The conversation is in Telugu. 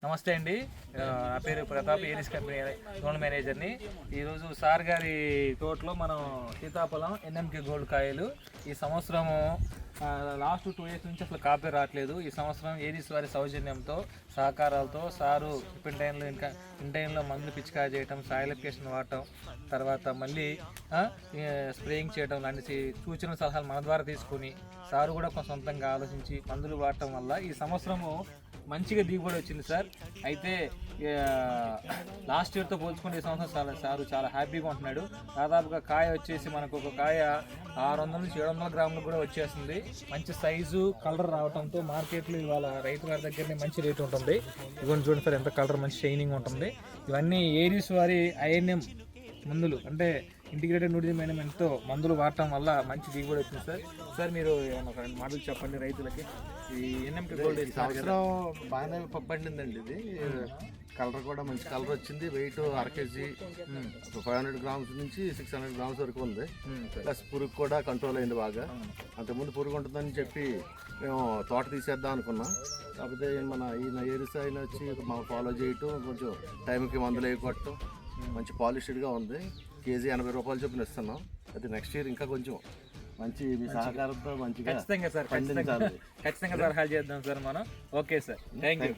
నమస్తే అండి. నా పేరు ప్రతాప్, ఏరిస్ కంపెనీ లోన్ మేనేజర్ని. ఈరోజు సార్ గారి తోటలో మనం సీతాఫలం ఎన్ఎంకే గోల్డ్ కాయలు ఈ సంవత్సరము లాస్ట్ 2 years నుంచి అసలు కాపీ రావట్లేదు. ఈ సంవత్సరం ఏరిస్ వారి సౌజన్యంతో సహకారాలతో సారు చెప్పిన టైంలో ఇంకా ఇన్ టైంలో మందులు పిచికారీ చేయటం, సాయిల్ అప్లికేషన్ వాడటం, తర్వాత మళ్ళీ స్ప్రేయింగ్ చేయడం లాంటి సూచన సలహాలు మన ద్వారా తీసుకుని సారు కూడా కొంత సొంతంగా ఆలోచించి మందులు వాడటం వల్ల ఈ సంవత్సరము మంచిగా దిగుబడి వచ్చింది సార్. అయితే లాస్ట్ ఇయర్తో పోల్చుకుంటే ఈ సంవత్సరం సారు చాలా హ్యాపీగా ఉంటున్నాడు. దాదాపుగా కాయ వచ్చేసి మనకు ఒక కాయ 600 నుంచి 700 గ్రాములు కూడా వచ్చేస్తుంది. మంచి సైజు కలర్ రావడంతో మార్కెట్లో ఇవాళ రైతు గారి దగ్గరనే మంచి రేటు ఉంటుంది. ఇవన్నీ చూడండి సార్, ఎంత కలర్ మంచి షైనింగ్ ఉంటుంది. ఇవన్నీ ఏరిస్ వారి ఐఎన్ఎం మందులు, అంటే ఇంటిగ్రేటెడ్ న్యూట్రిషన్ మేనేజ్మెంట్తో మందులు వాడటం వల్ల మంచి దిగుబడి వచ్చింది సార్. సార్ మీరు ఒక 2 మాటలు చెప్పండి రైతులకి. ఈ ఎన్ఎంకే గోల్డ్ సంవత్సరం బాగానే పండిందండి. ఇది కలర్ కూడా మంచి కలర్ వచ్చింది. వెయిట్ 1/2 kg 500 grams నుంచి 600 grams వరకు ఉంది. ప్లస్ పురుగు కూడా కంట్రోల్ అయింది బాగా. అంతకుముందు పురుగు ఉంటుందని చెప్పి మేము తోట తీసేద్దాం అనుకున్నాం. కాకపోతే ఈయన ఏరిస్ ఆయన వచ్చి మా ఫాలో చేయటం, కొంచెం టైంకి మందులు వేయకొట్టడం, మంచి పాలిష్డ్గా ఉంది. కేజీ 80 రూపాయలు చొప్పున ఇస్తున్నాం. అయితే నెక్స్ట్ ఇయర్ ఇంకా కొంచెం మంచి మీ సహకారంతో మంచిగా ఖచ్చితంగా సార్, ఖచ్చితంగా సలహాలు చేద్దాం సార్ మనం. Okay sir, thank you.